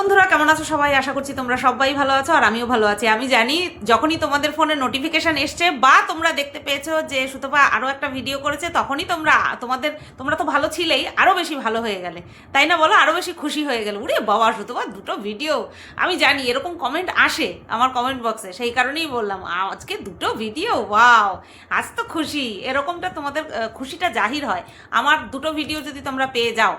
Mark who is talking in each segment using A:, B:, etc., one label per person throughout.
A: বন্ধুরা, কেমন আছো সবাই? আশা করছি তোমরা সবাই ভালো আছো আর আমিও ভালো আছি। আমি জানি যখনই তোমাদের ফোনে নোটিফিকেশন এসছে বা তোমরা দেখতে পেয়েছো যে সুতপা আরও একটা ভিডিও করেছে, তখনই তোমরা তো ভালো ছিলেই, আরও বেশি ভালো হয়ে গেলে, তাই না বলো? আরও বেশি খুশি হয়ে গেলে, উরে বাবা সুতপা দুটো ভিডিও! আমি জানি এরকম কমেন্ট আসে আমার কমেন্ট বক্সে, সেই কারণেই বললাম আজকে দুটো ভিডিও, ওয়াও আজ তো খুশি। এরকমটা তোমাদের খুশিটা জাহির হয় আমার দুটো ভিডিও যদি তোমরা পেয়ে যাও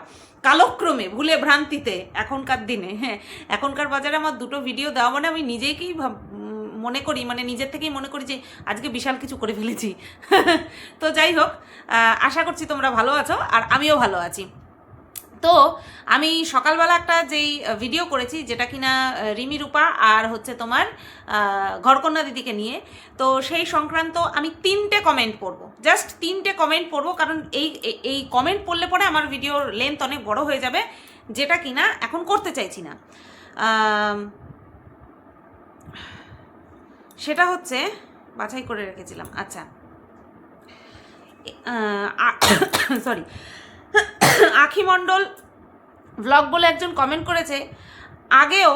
A: কালক্রমে, ভুলে ভ্রান্তিতে, এখনকার দিনে। হ্যাঁ, এখনকার বাজারে আমার দুটো ভিডিও দেওয়া মানে আমি নিজেকেই মনে করি, মানে নিজের থেকেই মনে করি যে আজকে বিশাল কিছু করে ফেলেছি। তো যাই হোক, আশা করছি তোমরা ভালো আছো আর আমিও ভালো আছি। তো আমি সকালবেলা একটা যেই ভিডিও করেছি, যেটা কিনা রিমি রূপা আর হচ্ছে তোমার ঘরকন্যা দিদিকে নিয়ে, তো সেই সংক্রান্ত আমি 3টে কমেন্ট পড়বো, জাস্ট 3টে কমেন্ট পড়বো, কারণ এই কমেন্ট পড়লে পরে আমার ভিডিওর লেন্থ অনেক বড় হয়ে যাবে, যেটা কিনা এখন করতে চাইছি না। সেটা হচ্ছে বাছাই করে রেখেছিলাম। আচ্ছা, সরি, আখি মণ্ডল ব্লগ বলে একজন কমেন্ট করেছে, আগেও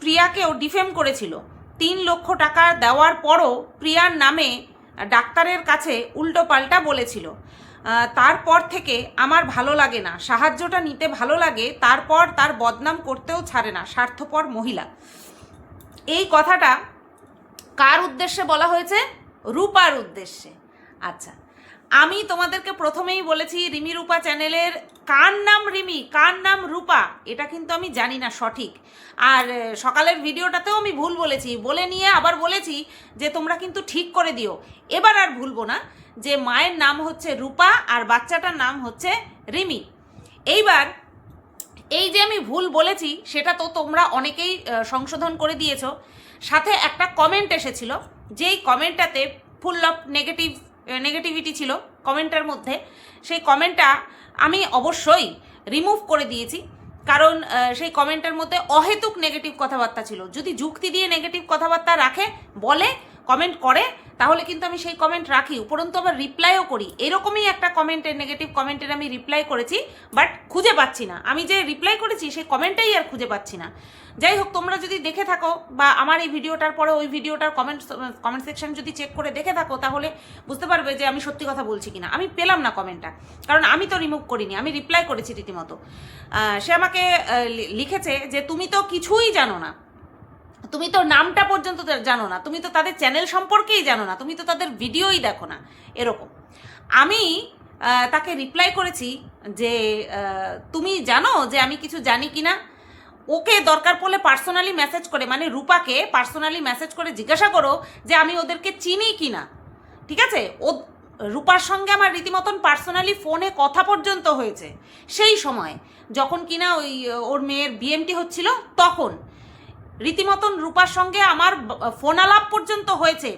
A: প্রিয়াকেও ডিফেম করেছিল, 3 লক্ষ টাকা দেওয়ার পরও প্রিয়ার নামে ডাক্তারের কাছে উল্টো পাল্টা বলেছিল। তারপর থেকে আমার ভালো লাগে না, সাহায্যটা নিতে ভালো লাগে, তারপর তার বদনাম করতেও ছাড়ে না, স্বার্থপর মহিলা। এই কথাটা কার উদ্দেশ্যে বলা হয়েছে? রূপার উদ্দেশ্যে। আচ্ছা, আমি তোমাদেরকে প্রথমেই বলেছি রিমি রূপা চ্যানেলের কার নাম রিমি, কার নাম রূপা, এটা কিন্তু আমি জানি না সঠিক। আর সকালের ভিডিওটাতেও আমি ভুল বলেছি, বলে নিয়ে আবার বলেছি যে তোমরা কিন্তু ঠিক করে দিও। এবার আর ভুলবো না যে মায়ের নাম হচ্ছে রূপা আর বাচ্চাটার নাম হচ্ছে রিমি। এইবার এই যে আমি ভুল বলেছি সেটা তো তোমরা অনেকেই সংশোধন করে দিয়েছো। সাথে একটা কমেন্ট এসেছিল, যেই কমেন্টটাতে ফুল অফ নেগেটিভিটি ছিল কমেন্টের মধ্যে। সেই কমেন্টটা আমি অবশ্যই রিমুভ করে দিয়েছি, কারণ সেই কমেন্টের মধ্যে অহেতুক নেগেটিভ কথাবার্তা ছিল। যদি যুক্তি দিয়ে নেগেটিভ কথাবার্তা রাখে, বলে, কমেন্ট করে, তাহলে কিন্তু আমি সেই কমেন্ট রাখি, উপরন্তু আবার রিপ্লাইও করি। এরকমই একটা কমেন্টের, নেগেটিভ কমেন্টের আমি রিপ্লাই করেছি, বাট খুঁজে পাচ্ছি না। আমি যে রিপ্লাই করেছি সেই কমেন্টটাই আর খুঁজে পাচ্ছি না। যাই হোক, তোমরা যদি দেখে থাকো বা আমার এই ভিডিওটার পরে ওই ভিডিওটার কমেন্ট সেকশন যদি চেক করে দেখে থাকো, তাহলে বুঝতে পারবে যে আমি সত্যি কথা বলছি কিনা। আমি পেলাম না কমেন্টটা, কারণ আমি তো রিমুভ করিনি, আমি রিপ্লাই করেছি রীতিমতো। সে আমাকে লিখেছে যে তুমি তো কিছুই জানো না, তুমি তো নামটা পর্যন্ত জানো না, তুমি তো তাদের চ্যানেল সম্পর্কেই জানো না, তুমি তো তাদের ভিডিওই দেখো না, এরকম। আমি তাকে রিপ্লাই করেছি যে তুমি জানো যে আমি কিছু জানি কি না? ওকে দরকার পড়লে পার্সোনালি মেসেজ করে, মানে রূপাকে পার্সোনালি মেসেজ করে জিজ্ঞাসা করো যে আমি ওদেরকে চিনি কি না, ঠিক আছে? ও রূপার সঙ্গে আমার রীতিমতন পার্সোনালি ফোনে কথা পর্যন্ত হয়েছে সেই সময়, যখন কিনা ওই ওর মেয়ের বিএমটি হচ্ছিল, তখন রীতিমতন রূপার সঙ্গে আমার ফোন আলাপ পর্যন্ত হয়েছে।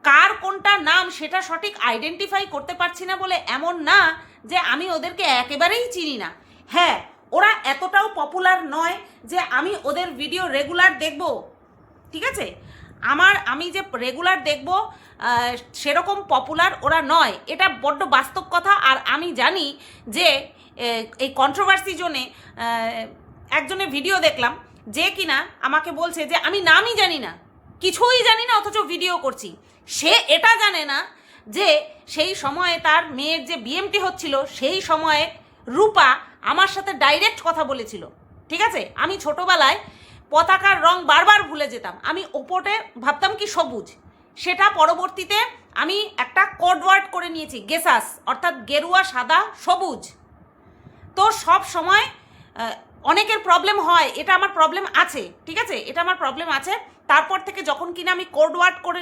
A: কার কোনটা নাম সেটা সঠিক আইডেন্টিফাই করতে পারছি না বলে এমন না যে আমি ওদেরকে একেবারেই চিনি না। হ্যাঁ, ওরা এতটাও পপুলার নয় যে আমি ওদের ভিডিও রেগুলার দেখব, ঠিক আছে? আমি যে রেগুলার দেখব সেরকম পপুলার ওরা নয়, এটা বড্ড বাস্তব কথা। আর আমি জানি যে এই কন্ট্রোভার্সি জোনে একজনের ভিডিও দেখলাম, যে কিনা আমাকে বলছে যে আমি নামই জানি না, কিছুই জানি না, অথচ ভিডিও করছি। সে এটা জানে না যে সেই সময়ে তার মেয়ের যে বিএমটি হচ্ছিল, সেই সময়ে রূপা আমার সাথে ডাইরেক্ট কথা বলেছিল, ঠিক আছে? আমি ছোটোবেলায় পতাকার রং বারবার ভুলে যেতাম, আমি ওপরে ভাবতাম কি সবুজ, সেটা পরবর্তীতে আমি একটা কোড ওয়ার্ড করে নিয়েছি, গেসাস, অর্থাৎ গেরুয়া, সাদা, সবুজ। তো সব সময় অনেকের প্রবলেম হয়, এটা আমার প্রবলেম আছে, ঠিক আছে? এটা আমার প্রবলেম আছে। তারপর থেকে যখন কিনা আমি কোড ওয়ার্ড করে,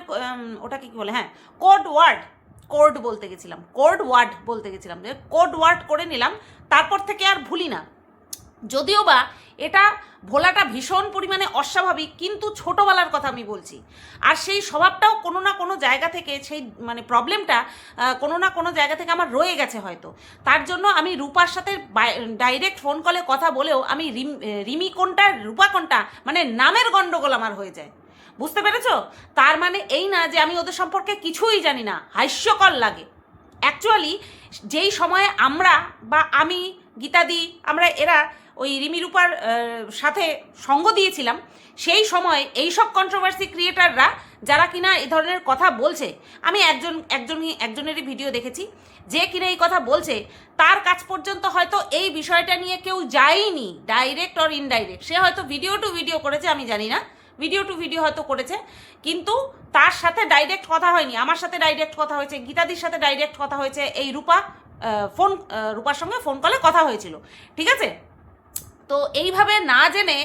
A: ওটাকে কি বলে, হ্যাঁ কোড বলতে গেছিলাম, কোড ওয়ার্ড করে নিলাম, তারপর থেকে আর ভুলি না। যদিও বা এটা ভোলাটা ভীষণ পরিমাণে অস্বাভাবিক, কিন্তু ছোটোবেলার কথা আমি বলছি। আর সেই স্বভাবটাও কোনো না কোনো জায়গা থেকে, সেই মানে প্রবলেমটা কোনো না কোনো জায়গা থেকে আমার রয়ে গেছে হয়তো। তার জন্য আমি রূপার সাথে ডাইরেক্ট ফোন কলে কথা বলেও আমি রিমি কোনটা রূপা কোনটা, মানে নামের গণ্ডগোল আমার হয়ে যায়। বুঝতে পেরেছো? তার মানে এই না যে আমি ওদের সম্পর্কে কিছুই জানি না, হাস্যকর লাগে। অ্যাকচুয়ালি যেই সময়ে আমরা বা আমি, গীতাদি, আমরা এরা ওই রিমি রূপার সাথে সঙ্গ দিয়েছিলাম, সেই সময় এইসব কন্ট্রোভার্সি ক্রিয়েটাররা যারা কিনা এই ধরনের কথা বলছে, আমি একজনেরই ভিডিও দেখেছি যে কিনা এই কথা বলছে, তার কাছ পর্যন্ত হয়তো এই বিষয়টা নিয়ে কেউ যায়নি, ডাইরেক্ট অর ইনডাইরেক্ট। সে হয়তো ভিডিও টু ভিডিও করেছে, আমি জানি না, ভিডিও টু ভিডিও হয়তো করেছে, কিন্তু তার সাথে ডাইরেক্ট কথা হয়নি। আমার সাথে ডাইরেক্ট কথা হয়েছে, গীতাদির সাথে ডাইরেক্ট কথা হয়েছে, এই রূপার সঙ্গে ফোন কলে কথা হয়েছিল, ঠিক আছে? তো এইভাবে না জেনে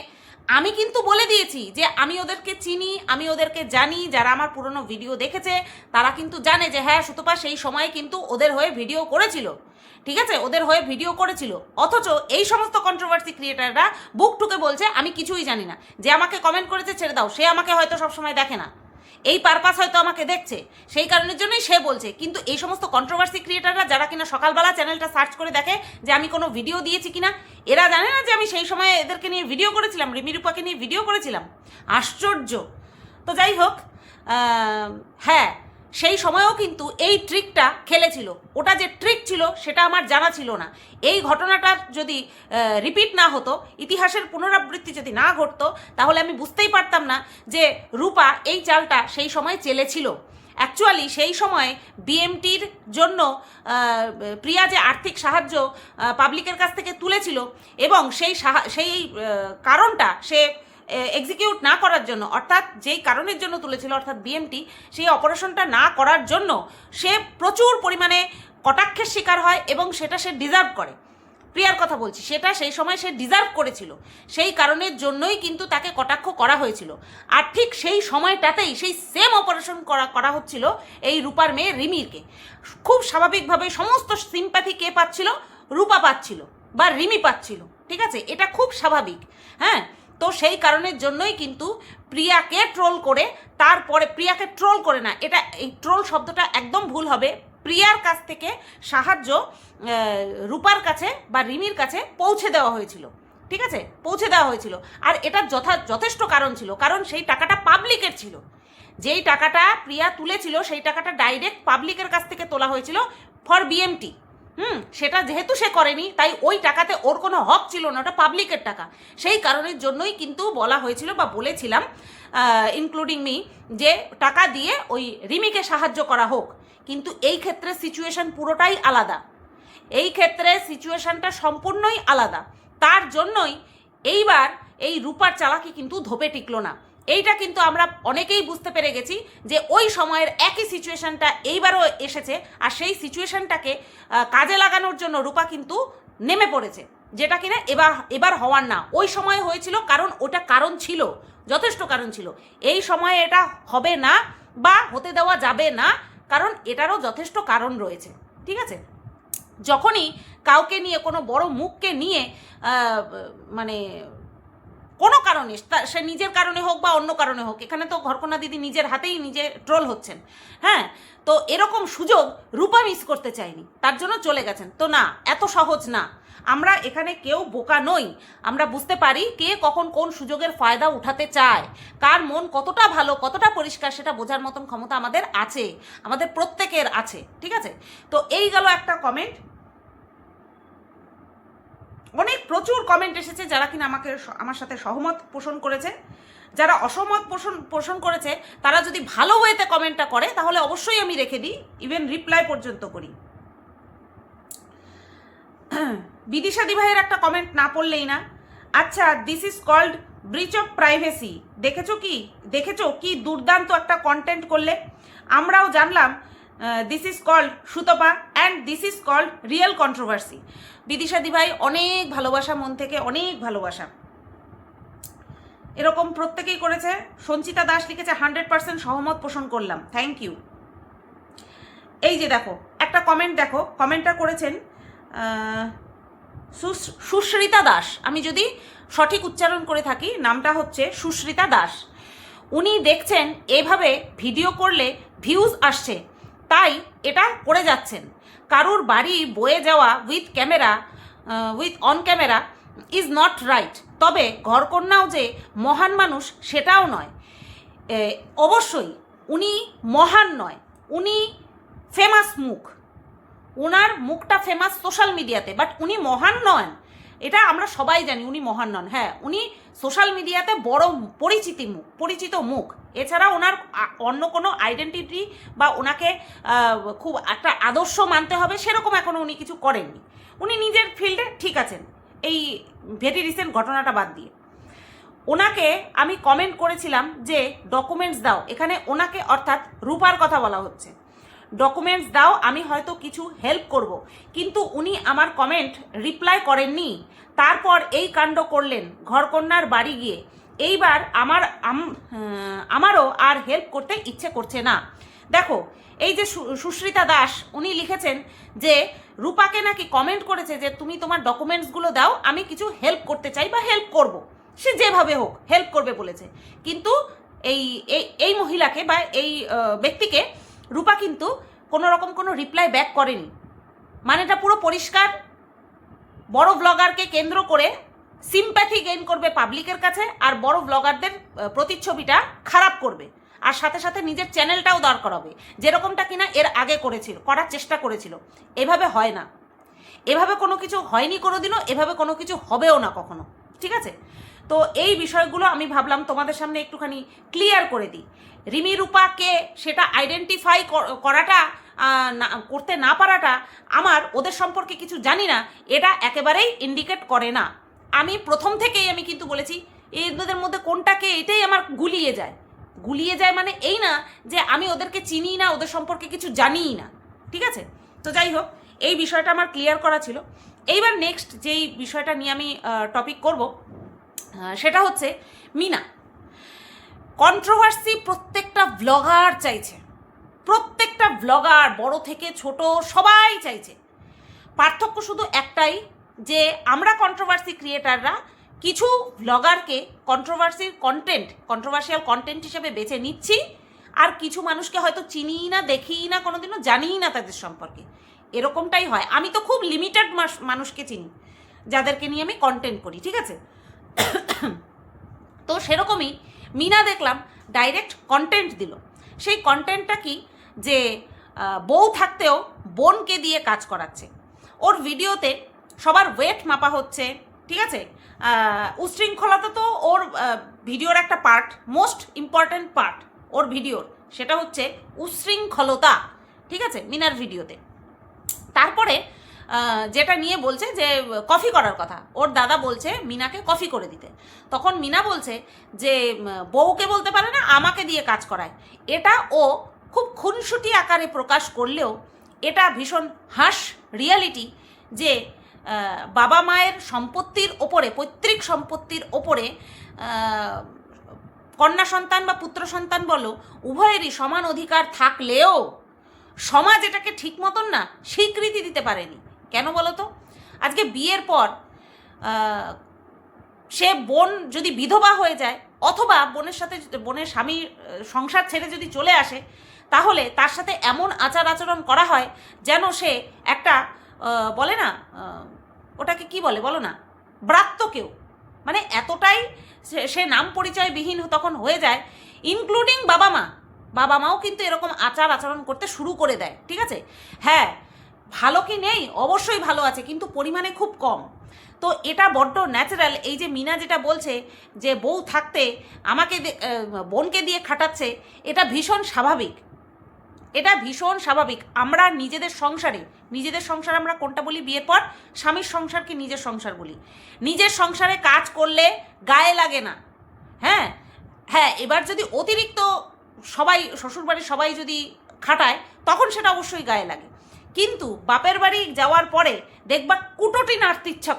A: আমি কিন্তু বলে দিয়েছি যে আমি ওদেরকে চিনি, আমি ওদেরকে জানি। যারা আমার পুরনো ভিডিও দেখেছে তারা কিন্তু জানে যে হ্যাঁ, সুতপা সেই সময় কিন্তু ওদের হয়ে ভিডিও করেছিল, ঠিক আছে, ওদের হয়ে ভিডিও করেছিল। অথচ এই সমস্ত কন্ট্রোভার্সি ক্রিয়েটাররা বুক টুকে বলছে আমি কিছুই জানি না। যে আমাকে কমেন্ট করেছে ছেড়ে দাও, সে আমাকে হয়তো সবসময় দেখে না, এই পারপাস হয়তো আমাকে দেখছে, সেই কারণের জন্যই সে বলছে। কিন্তু এই সমস্ত কন্ট্রোভার্সি ক্রিয়েটাররা যারা কিনা সকালবেলা চ্যানেলটা সার্চ করে দেখে যে আমি কোনো ভিডিও দিয়েছি কিনা, এরা জানে না যে আমি সেই সময় এদেরকে নিয়ে ভিডিও করেছিলাম, রিমি রূপাকে নিয়ে ভিডিও করেছিলাম। আশ্চর্য। তো যাই হোক, হ্যাঁ, সেই সময়েও কিন্তু এই ট্রিকটা খেলেছিল। ওটা যে ট্রিক ছিল সেটা আমার জানা ছিল না। এই ঘটনাটা যদি রিপিট না হতো, ইতিহাসের পুনরাবৃত্তি যদি না ঘটতো, তাহলে আমি বুঝতেই পারতাম না যে রূপা এই চালটা সেই সময় চেলেছিল। অ্যাকচুয়ালি সেই সময় বিএমটির জন্য প্রিয়া যে আর্থিক সাহায্য পাবলিকের কাছ থেকে তুলেছিল, এবং সেই কারণটা সে এক্সিকিউট না করার জন্য, অর্থাৎ যেই কারণের জন্য তুলেছিল, অর্থাৎ বিএমটি সেই অপারেশনটা না করার জন্য সে প্রচুর পরিমাণে কটাক্ষের শিকার হয়, এবং সেটা সে ডিজার্ভ করে। প্রিয়ার কথা বলছি, সেটা সেই সময় সে ডিজার্ভ করেছিল, সেই কারণের জন্যই কিন্তু তাকে কটাক্ষ করা হয়েছিল। আর ঠিক সেই সময়টাতেই সেই সেম অপারেশন করা হচ্ছিল এই রূপার মেয়ে রিমিরকে। খুব স্বাভাবিকভাবে সমস্ত সিম্প্যাথি কে পাচ্ছিল? রূপা পাচ্ছিল বা রিমি পাচ্ছিল, ঠিক আছে? এটা খুব স্বাভাবিক, হ্যাঁ। তো সেই কারণের জন্যই কিন্তু প্রিয়াকে ট্রোল করে, তারপরে প্রিয়াকে ট্রোল করে না, এটা এই ট্রোল শব্দটা একদম ভুল হবে, প্রিয়ার কাছ থেকে সাহায্য রূপার কাছে বা রিমির কাছে পৌঁছে দেওয়া হয়েছিল, ঠিক আছে, পৌঁছে দেওয়া হয়েছিল। আর এটার যথেষ্ট কারণ ছিল, কারণ সেই টাকাটা পাবলিকের ছিল। যেই টাকাটা প্রিয়া তুলেছিল সেই টাকাটা ডাইরেক্ট পাবলিকের কাছ থেকে তোলা হয়েছিল ফর বিএমটি। সেটা যেহেতু সে করেনি, তাই ওই টাকাতে ওর কোনো হক ছিল না, ওটা পাবলিকের টাকা। সেই কারণের জন্যই কিন্তু বলা হয়েছিল বা বলেছিলাম, ইনক্লুডিং মি, যে টাকা দিয়ে ওই রিমিকে সাহায্য করা হোক। কিন্তু এই ক্ষেত্রে সিচুয়েশন পুরোটাই আলাদা, এই ক্ষেত্রে সিচুয়েশনটা সম্পূর্ণই আলাদা। তার জন্যই এইবার এই রূপার চালাকি কিন্তু ধোপে টিকলো না। এইটা কিন্তু আমরা অনেকেই বুঝতে পেরে গেছি যে ওই সময়ের একই সিচুয়েশনটা এইবারও এসেছে, আর সেই সিচুয়েশনটাকে কাজে লাগানোর জন্য রূপা কিন্তু নেমে পড়েছে, যেটা কিনা এবার হওয়ার না। ওই সময় হয়েছিল কারণ ওটা কারণ ছিল, যথেষ্ট কারণ ছিল। এই সময়ে এটা হবে না বা হতে দেওয়া যাবে না, কারণ এটারও যথেষ্ট কারণ রয়েছে, ঠিক আছে? যখনই কাউকে নিয়ে, কোনো বড় মুখকে নিয়ে, মানে কোনো কারণে, সে নিজের কারণে হোক বা অন্য কারণে হোক, এখানে তো ঘরকন্যা দিদি নিজের হাতেই নিজে ট্রোল হচ্ছেন, হ্যাঁ, তো এরকম সুযোগ রূপা মিস করতে চায়নি, তার জন্য চলে গেছেন। তো না, এত সহজ না। আমরা এখানে কেউ বোকা নই, আমরা বুঝতে পারি কে কখন কোন সুযোগের ফায়দা উঠাতে চায়, কার মন কতটা ভালো, কতটা পরিষ্কার, সেটা বোঝার মতন ক্ষমতা আমাদের আছে, আমাদের প্রত্যেকের আছে, ঠিক আছে? তো এই গেল একটা কমেন্ট। অনেক প্রচুর কমেন্ট এসেছে যারা কিনা আমার সাথে সহমত পোষণ করেছে। যারা অসহমত পোষণ করেছে তারা যদি ভালো ওয়েতে কমেন্টটা করে তাহলে অবশ্যই আমি রেখে দিই, ইভেন রিপ্লাই পর্যন্ত করি। বিদিশা দিভাইয়ের একটা কমেন্ট না পড়লেই না। আচ্ছা, this is called breach of privacy. দেখেছো কি দুর্দান্ত একটা কন্টেন্ট করলে। আমরাও জানলাম this is called Sutapa and this is called real controversy. Bidisha দিভাই, অনেক ভালোবাসা, মন থেকে অনেক ভালোবাসা। এরকম প্রত্যেকেই করেছে। সঞ্চিতা দাস লিখেছে 100% সহমত পোষণ করলাম, থ্যাংক ইউ। এই যে দেখো একটা কমেন্ট, দেখো কমেন্টটা করেছেন সুশ্রিতা দাস, আমি যদি সঠিক উচ্চারণ করে থাকি, নামটা হচ্ছে সুশ্রিতা দাস। উনি দেখছেন এভাবে ভিডিও করলে ভিউজ আসছে, তাই এটা করে যাচ্ছেন। কারুর বাড়ি বয়ে যাওয়া with on camera is not right. তবে ঘরকন্যাও যে মহান মানুষ সেটাও নয়। অবশ্যই উনি মহান নয়, উনি ফেমাস মুখ, ওনার মুখটা ফেমাস সোশ্যাল মিডিয়াতে, বাট উনি মহান নন। এটা আমরা সবাই জানি উনি মহান নন। হ্যাঁ, উনি সোশ্যাল মিডিয়াতে বড় পরিচিত মুখ, এছাড়া ওনার অন্য কোনো আইডেন্টিটি বা ওনাকে খুব একটা আদর্শ মানতে হবে সেরকম এখনও উনি কিছু করেননি। উনি নিজের ফিল্ডে ঠিক আছেন, এই ভেরি রিসেন্ট ঘটনাটা বাদ দিয়ে। ওনাকে আমি কমেন্ট করেছিলাম যে ডকুমেন্টস দাও, এখানে ওনাকে অর্থাৎ রূপার কথা বলা হচ্ছে, ডকুমেন্টস দাও, আমি হয়তো কিছু হেল্প করব। কিন্তু উনি আমার কমেন্ট রিপ্লাই করেননি, তারপর এই কাণ্ড করলেন ঘরকন্যার বাড়ি গিয়ে। এইবার আমারও আর হেল্প করতে ইচ্ছে করছে না। দেখো, এই যে সুশ্রিতা দাস উনি লিখেছেন যে রূপাকে নাকি কমেন্ট করেছে যে তুমি তোমার ডকুমেন্টসগুলো দাও, আমি কিছু হেল্প করতে চাই বা হেল্প করব, সে যেভাবে হোক হেল্প করবে বলেছে। কিন্তু এই এই মহিলাকে বা এই ব্যক্তিকে রূপা কিন্তু কোনো রকম কোনো রিপ্লাই ব্যাক করেনি। মানেটা পুরো পরিষ্কার, বড় ব্লগারকে কেন্দ্র করে সিম্প্যাথি গেইন করবে পাবলিকের কাছে, আর বড় ব্লগারদের প্রতিচ্ছবিটা খারাপ করবে, আর সাথে সাথে নিজের চ্যানেলটাও দাঁড় করাবে, যেরকমটা কিনা এর আগে করার চেষ্টা করেছিল। এভাবে হয় না, এভাবে কোনো কিছু হয়নি কোনোদিনও, এভাবে কোনো কিছু হবেও না কখনো, ঠিক আছে? তো এই বিষয়গুলো আমি ভাবলাম তোমাদের সামনে একটুখানি ক্লিয়ার করে দিই। রিমি রূপাকে সেটা আইডেন্টিফাই করাটা করতে না পারাটা আমার ওদের সম্পর্কে কিছু জানি না এটা একেবারেই ইন্ডিকেট করে না। আমি প্রথম থেকেই আমি কিন্তু বলেছি এদের মধ্যে কোনটাকে, এটাই আমার গুলিয়ে যায় মানে এই না যে আমি ওদেরকে চিনি না, ওদের সম্পর্কে কিছু জানিই না, ঠিক আছে? তো যাই হোক, এই বিষয়টা আমার ক্লিয়ার করা ছিল। এইবার নেক্সট যেই বিষয়টা নিয়ে আমি টপিক করব সেটা হচ্ছে মিনা। কন্ট্রোভার্সি প্রত্যেকটা ব্লগার চাইছে, প্রত্যেকটা ব্লগার বড় থেকে ছোট সবাই চাইছে। পার্থক্য শুধু একটাই, যে আমরা কন্ট্রোভার্সি ক্রিয়েটাররা কিছু ব্লগারকে কন্ট্রোভার্সিয়াল কন্টেন্ট হিসেবে বেছে নিচ্ছি, আর কিছু মানুষকে হয়তো চিনিই না, দেখিই না, কোনোদিনও জানিই না তাদের সম্পর্কে, এরকমটাই হয়। আমি তো খুব লিমিটেড মানুষকে চিনি যাদেরকে নিয়ে আমি কন্টেন্ট করি, ঠিক আছে? তো সেরকমই মিনা দেখলাম ডাইরেক্ট কন্টেন্ট দিল। সেই কন্টেন্টটা কি, যে বউ থাকতেও বোনকে দিয়ে কাজ করাচ্ছে। ওর ভিডিওতে সবার ওয়েট মাপা হচ্ছে, ঠিক আছে? উশৃঙ্খলতা তো ওর ভিডিওর একটা পার্ট, মোস্ট ইম্পর্ট্যান্ট পার্ট ওর ভিডিওর, সেটা হচ্ছে উশৃঙ্খলতা, ঠিক আছে, মিনার ভিডিওতে। তারপরে যেটা নিয়ে বলছে যে কফি করার কথা, ওর দাদা বলছে মিনাকে কফি করে দিতে, তখন মিনা বলছে যে বউকে বলতে পারে না, আমাকে দিয়ে কাজ করায়। এটা ও খুব খুনসুটি আকারে প্রকাশ করলেও এটা ভীষণ হার্শ রিয়ালিটি, যে বাবা মায়ের সম্পত্তির ওপরে, পৈতৃক সম্পত্তির ওপরে কন্যা সন্তান বা পুত্র সন্তান বলো, উভয়েরই সমান অধিকার থাকলেও সমাজ এটাকে ঠিক মতন না স্বীকৃতি দিতে পারেনি। কেন বলো তো? আজকে বিয়ের পর সে বোন যদি বিধবা হয়ে যায়, অথবা বোনের স্বামী সংসার ছেড়ে যদি চলে আসে, তাহলে তার সাথে এমন আচার আচরণ করা হয় যেন সে একটা বলে না, ওটাকে কি বলে বলো না, ব্রাত্য কেউ, মানে এতটাই সে নাম পরিচয়বিহীন তখন হয়ে যায়। ইনক্লুডিং বাবা মাও কিন্তু এরকম আচার আচরণ করতে শুরু করে দেয়, ঠিক আছে? হ্যাঁ, ভালো কি নেই, অবশ্যই ভালো আছে, কিন্তু পরিমাণে খুব কম। তো এটা বড্ড ন্যাচারাল। এই যে মিনা যেটা বলছে যে বউ থাকতে আমাকে বোনকে দিয়ে খাটাচ্ছে, এটা ভীষণ স্বাভাবিক, এটা ভীষণ স্বাভাবিক। আমরা নিজেদের সংসার আমরা কোনটা বলি বিয়ের পর? স্বামীর সংসারকে নিজের সংসার বলি। নিজের সংসারে কাজ করলে গায়ে লাগে না। হ্যাঁ, এবার যদি অতিরিক্ত সবাই, শ্বশুরবাড়ির সবাই যদি খাটায়, তখন সেটা অবশ্যই গায়ে লাগে। কিন্তু বাপের বাড়ি যাওয়ার পরে দেখবা কুটোটি নাড়তে ইচ্ছা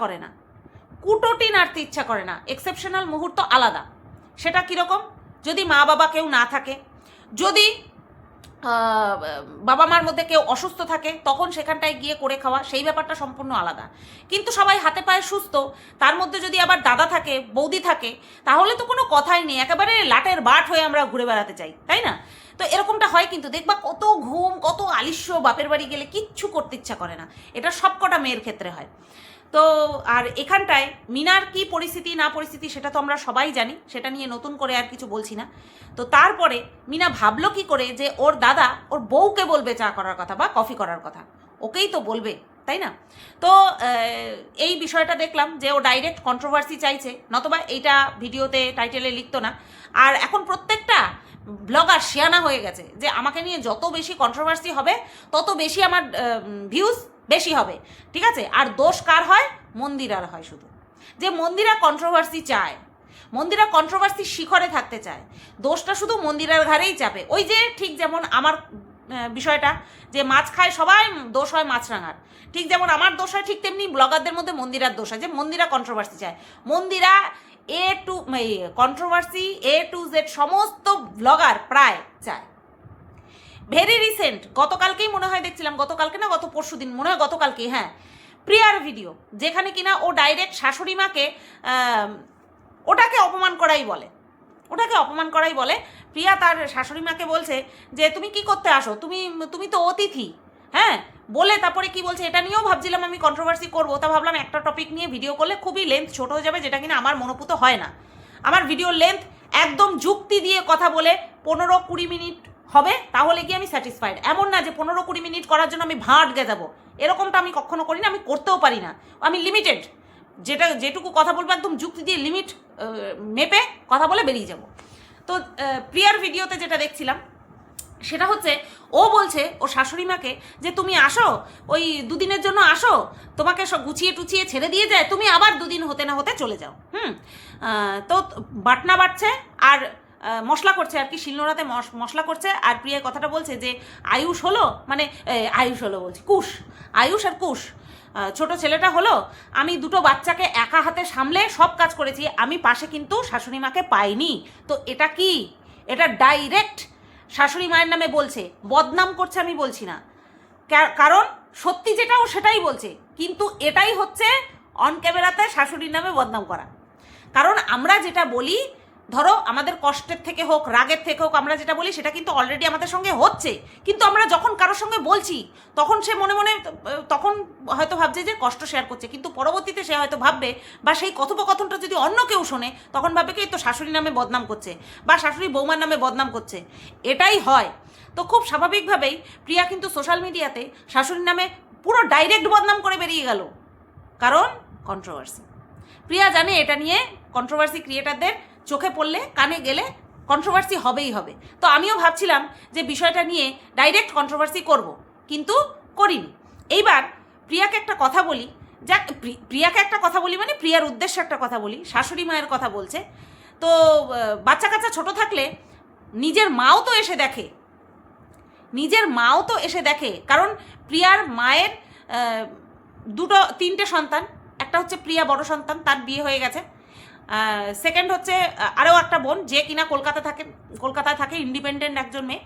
A: করে না। এক্সেপশনাল মুহূর্ত আলাদা। সেটা কীরকম? যদি মা বাবা কেউ না থাকে, যদি বাবা মার মধ্যে কেউ অসুস্থ থাকে, তখন সেখানটায় গিয়ে করে খাওয়া, সেই ব্যাপারটা সম্পূর্ণ আলাদা। কিন্তু সবাই হাতে পায়ে সুস্থ, তার মধ্যে যদি আবার দাদা থাকে, বৌদি থাকে, তাহলে তো কোনো কথাই নেই, একেবারে লাটের বাট হয়ে আমরা ঘুরে বেড়াতে চাই, তাই না? তো এরকমটা হয় কিন্তু, দেখবা কত ঘুম, কত আলিস্য, বাপের বাড়ি গেলে কিচ্ছু করতে ইচ্ছা করে না। এটা সবকটা মেয়ের ক্ষেত্রে হয়। তো আর এখানটায় মিনার কি পরিস্থিতি না পরিস্থিতি সেটা তো আমরা সবাই জানি, সেটা নিয়ে নতুন করে আর কিছু বলছি না। তো তারপরে মিনা ভাবলো কি করে যে ওর দাদা ওর বউকে বলবে চা করার কথা বা কফি করার কথা, ওকেই তো বলবে, তাই না? তো এই বিষয়টা দেখলাম যে ও ডাইরেক্ট কন্ট্রোভার্সি চাইছে, নতবা এইটা ভিডিওতে টাইটেলে লিখতো না। আর এখন প্রত্যেকটা ব্লগার শিয়ানা হয়ে গেছে যে আমাকে নিয়ে যত বেশি কন্ট্রোভার্সি হবে তত বেশি আমার ভিউজ বেশি হবে, ঠিক আছে? আর দোষ কার হয়? মন্দিরার হয় শুধু। যে মন্দিরা কন্ট্রোভার্সি চায়, মন্দিরা কন্ট্রোভার্সির শিখরে থাকতে চায়, দোষটা শুধু মন্দিরার ঘাড়েই চাপে। ওই যে ঠিক যেমন আমার বিষয়টা যে মাছ খায় সবাই, দোষ হয় মাছরাঙার, ঠিক যেমন আমার দোষ হয়, ঠিক তেমনি ব্লগারদের মধ্যে মন্দিরার দোষ হয় যে মন্দিরা কন্ট্রোভার্সি চায়। মন্দিরা কন্ট্রোভার্সি টু জেড সমস্ত ব্লগার প্রায় চায়। ভেরি রিসেন্ট গতকালকেই মনে হয় দেখছিলাম, গতকালকে না গত পরশু দিন মনে হয়, গতকালকেই, হ্যাঁ, প্রিয়ার ভিডিও, যেখানে কিনা ও ডাইরেক্ট শাশুড়ি মাকে ওটাকে অপমান করাই বলে। প্রিয়া তার শাশুড়ি মাকে বলছে যে তুমি কি করতে আসো, তুমি তো অতিথি, হ্যাঁ, বলে তারপরে কি বলছে, এটা নিয়েও ভাবছিলাম আমি কন্ট্রোভার্সি করবো, তা ভাবলাম একটা টপিক নিয়ে ভিডিও করলে খুবই লেন্থ ছোট হয়ে যাবে, যেটা কিনা আমার মনোপুত হয় না। আমার ভিডিওর লেন্থ একদম যুক্তি দিয়ে কথা বলে 15-20 মিনিট হবে, তাহলে কি আমি স্যাটিসফাইড। এমন না যে 15-20 মিনিট করার জন্য আমি ভাঁট গেজাবো, এরকমটা আমি কখনো করি না, আমি করতেও পারি না। আমি লিমিটেড, যেটুকু কথা বলবো একদম যুক্তি দিয়ে লিমিট মেপে কথা বলে বেরিয়ে যাব। তো প্রিয়ার ভিডিওতে যেটা দেখছিলাম সেটা হচ্ছে ও বলছে ও শাশুড়ি মাকে যে তুমি আসো, ওই 2 দিনের জন্য আসো, তোমাকে সব গুছিয়ে টুচিয়ে ছেড়ে দিয়ে যায়, তুমি আবার 2 দিন হতে না হতে চলে যাও। তো বাটনা বাটছে আর মশলা করছে আর কি, শিলনোড়াতে মশলা করছে। আর প্রিয়া কথাটা বলছে যে আয়ুষ হলো, মানে আয়ুষ হলো বলছি, আয়ুষ আর কুশ ছোট ছেলেটা হলো, আমি 2টো বাচ্চাকে একা হাতে সামলে সব কাজ করেছি, আমি পাশে কিন্তু শাশুড়ি মাকে পাইনি। তো এটা কি? এটা ডাইরেক্ট শাশুড়ি মায়ের নামে বলছে, বদনাম করছে, আমি বলছি না, কারণ সত্যি যেটা ও সেটাই বলছে, কিন্তু এটাই হচ্ছে অন ক্যামেরাতে শাশুড়ির নামে বদনাম করা। কারণ আমরা যেটা বলি, ধরো আমাদের কষ্টের থেকে হোক, রাগের থেকে হোক, আমরা যেটা বলি সেটা কিন্তু অলরেডি আমাদের সঙ্গে হচ্ছে, কিন্তু আমরা যখন কারোর সঙ্গে বলছি তখন সে মনে মনে তখন হয়তো ভাবছে যে কষ্ট শেয়ার করছে, কিন্তু পরবর্তীতে সে হয়তো ভাববে, বা সেই কথোপকথনটা যদি অন্য কেউ শোনে তখন ভাববে কি তো শাশুড়ির নামে বদনাম করছে বা শাশুড়ি বৌমার নামে বদনাম করছে, এটাই হয়। তো খুব স্বাভাবিকভাবেই প্রিয়া কিন্তু সোশ্যাল মিডিয়াতে শাশুড়ির নামে পুরো ডাইরেক্ট বদনাম করে বেরিয়ে গেল, কারণ কন্ট্রোভার্সি। প্রিয়া জানে এটা নিয়ে কন্ট্রোভার্সি ক্রিয়েটারদের চোখে পড়লে, কানে গেলে কন্ট্রোভার্সি হবেই হবে। তো আমিও ভাবছিলাম যে বিষয়টা নিয়ে ডাইরেক্ট কন্ট্রোভার্সি করব, কিন্তু করিনি। এইবার প্রিয়াকে একটা কথা বলি, মানে প্রিয়ার উদ্দেশ্যে একটা কথা বলি। শাশুড়ি মায়ের কথা বলছে, তো বাচ্চা কাচ্চা ছোট থাকলে নিজের মাও তো এসে দেখে, কারণ প্রিয়ার মায়ের 3টে সন্তান, একটা হচ্ছে প্রিয়া বড় সন্তান, তার বিয়ে হয়ে গেছে। সেকেন্ড হচ্ছে আরও একটা বোন যে কিনা কলকাতায় থাকে, ইন্ডিপেন্ডেন্ট একজন মেয়ে।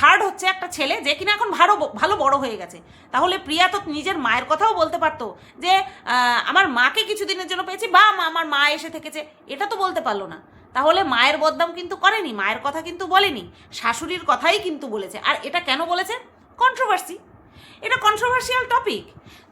A: থার্ড হচ্ছে একটা ছেলে যে কিনা এখন ভালো বড় হয়ে গেছে। তাহলে প্রিয়া তো নিজের মায়ের কথাও বলতে পারতো যে আমার মাকে কিছুদিনের জন্য পেয়েছি, বা আমার মা এসে থেকেছে, এটা তো বলতে পারলো না। তাহলে মায়ের বদনাম কিন্তু করেনি, মায়ের কথা কিন্তু বলেনি, শাশুড়ির কথাই কিন্তু বলেছে। আর এটা কেন বলেছে? কন্ট্রোভার্সি, এটা কন্ট্রোভার্সিয়াল টপিক।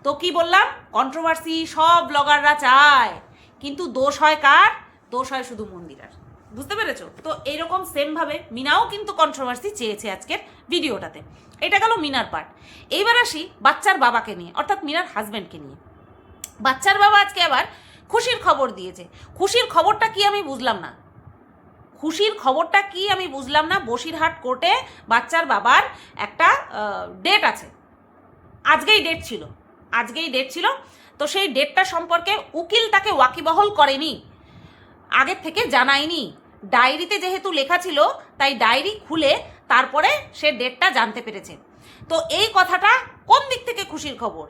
A: তো কি বললাম, কন্ট্রোভার্সি সব ব্লগাররা চায়, কিন্তু দোষ হয় কার? দোষ হয় শুধু মন্দিরার। বুঝতে পেরেছো? তো এইরকম সেমভাবে মিনাও কিন্তু কন্ট্রোভার্সি চেয়েছে আজকের ভিডিওটাতে। এটা গেল মিনার পার্ট। এইবার আসি বাচ্চার বাবাকে নিয়ে, অর্থাৎ মিনার হাজব্যান্ডকে নিয়ে। বাচ্চার বাবা আজকে আবার খুশির খবর দিয়েছে। খুশির খবরটা কি আমি বুঝলাম না। বসিরহাট কোর্টে বাচ্চার বাবার একটা ডেট আছে, আজকেই ডেট ছিল। তো সেই ডেটটা সম্পর্কে উকিল তাকে ওয়াকিবহল করেনি, আগের থেকে জানায়নি। ডায়েরিতে যেহেতু লেখা ছিল, তাই ডায়েরি খুলে তারপরে সে ডেটটা জানতে পেরেছে। তো এই কথাটা কোন দিক থেকে খুশির খবর?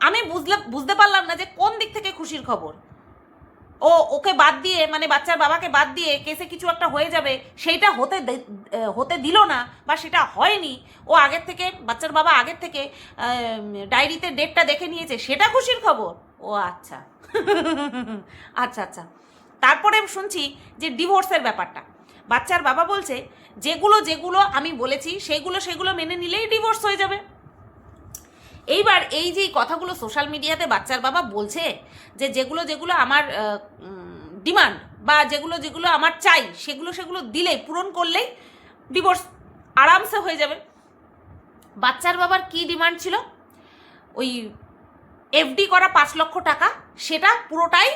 A: আমি বুঝতে পারলাম না যে কোন দিক থেকে খুশির খবর। ওকে বাদ দিয়ে, মানে বাচ্চার বাবাকে বাদ দিয়ে কেসে কিছু একটা হয়ে যাবে, সেইটা হতে দিল না, বা সেটা হয়নি। বাচ্চার বাবা আগের থেকে ডায়েরিতে ডেটটা দেখে নিয়েছে, সেটা খুশির খবর। ও আচ্ছা আচ্ছা। তারপরে শুনছি যে ডিভোর্সের ব্যাপারটা। বাচ্চার বাবা বলছে যেগুলো আমি বলেছি সেগুলো মেনে নিলেই ডিভোর্স হয়ে যাবে। এইবার এই যে কথাগুলো সোশ্যাল মিডিয়াতে বাচ্চার বাবা বলছে, যে যেগুলো আমার ডিমান্ড, বা যেগুলো আমার চাই, সেগুলো দিলেই, পূরণ করলেই ডিভোর্স আরামসে হয়ে যাবে। বাচ্চার বাবার কি ডিমান্ড ছিল? ওই এফডি করা 5 লক্ষ টাকা সেটা পুরোটাই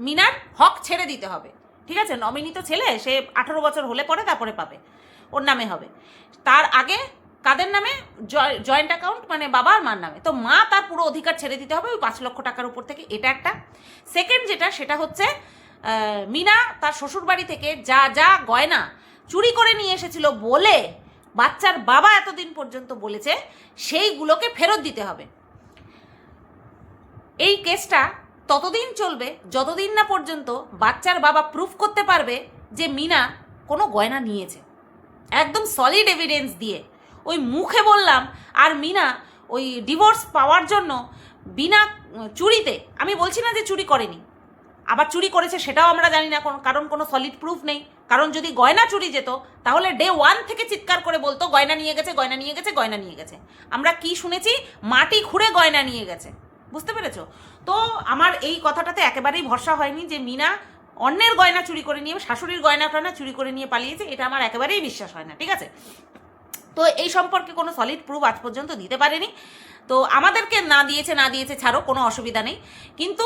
A: মিনার হক ছেড়ে দিতে হবে, ঠিক আছে? নমিনি তো ছেলে, সে 18 বছর হলে পরে তারপরে পাবে, ওর নামে হবে। তার আগে কাদের নামে? জয়েন্ট অ্যাকাউন্ট, মানে বাবা আর মার নামে। তো মা তার পুরো অধিকার ছেড়ে দিতে হবে ওই 5 লক্ষ টাকার উপর থেকে, এটা একটা। সেকেন্ড যেটা, সেটা হচ্ছে মিনা তার শ্বশুরবাড়ি থেকে যা যা গয়না চুরি করে নিয়ে এসেছিল বলে বাচ্চার বাবা এতদিন পর্যন্ত বলেছে, সেইগুলোকে ফেরত দিতে হবে। এই কেসটা ততদিন চলবে যতদিন না পর্যন্ত বাচ্চার বাবা প্রুফ করতে পারবে যে মিনা কোনো গয়না নিয়েছে, একদম সলিড এভিডেন্স দিয়ে। ওই মুখে বললাম আর মিনা ওই ডিভোর্স পাওয়ার জন্য বিনা চুরিতে, আমি বলছি না যে চুরি করেনি, আবার চুরি করেছে সেটাও আমরা জানি না, কারণ কোনো সলিড প্রুফ নেই। কারণ যদি গয়না চুরি যেত তাহলে ডে 1 থেকে চিৎকার করে বলতো গয়না নিয়ে গেছে, গয়না নিয়ে গেছে, গয়না নিয়ে গেছে। আমরা কি শুনেছি? মাটি খুঁড়ে গয়না নিয়ে গেছে, বুঝতে পেরেছো? তো আমার এই কথাটাতে একেবারেই ভরসা হয়নি যে মিনা অন্যের গয়না চুরি করে নিয়ে, শাশুড়ির গয়না টয়না চুরি করে নিয়ে পালিয়েছে, এটা আমার একেবারেই বিশ্বাস হয় না, ঠিক আছে? তো এই সম্পর্কে কোনো সলিড প্রুফ আজ পর্যন্ত দিতে পারেনি। তো আমাদেরকে না দিয়েছে ছাড়ো, কোনো অসুবিধা নেই। কিন্তু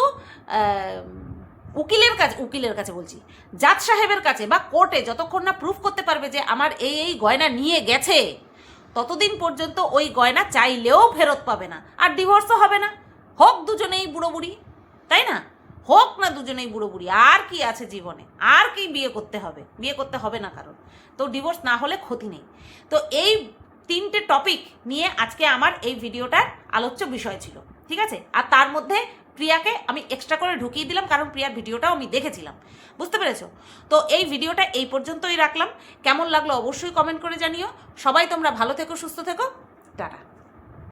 A: উকিলের কাছে বলছি, জাজ সাহেবের কাছে বা কোর্টে যতক্ষণ না প্রুফ করতে পারবে যে আমার এই গয়না নিয়ে গেছে, ততদিন পর্যন্ত ওই গয়না চাইলেও ফেরত পাবে না, আর ডিভোর্সও হবে না। হোক দুজনেই বুড়ো বুড়ি, তাই না? হোক না দুজনেই বুড়ো বুড়ি, আর কি আছে জীবনে? আর কি বিয়ে করতে হবে? বিয়ে করতে হবে না কারণ। তো ডিভোর্স না হলে ক্ষতি নেই। তো এই 3টে টপিক নিয়ে আজকে আমার এই ভিডিওটার আলোচ্য বিষয় ছিল, ঠিক আছে? আর তার মধ্যে প্রিয়াকে আমি এক্সট্রা করে ঢুকিয়ে দিলাম, কারণ প্রিয়ার ভিডিওটাও আমি দেখেছিলাম, বুঝতে পেরেছো? তো এই ভিডিওটা এই পর্যন্তই রাখলাম। কেমন লাগলো অবশ্যই কমেন্ট করে জানিও। সবাই তোমরা ভালো থেকো, সুস্থ থেকো, টাটা।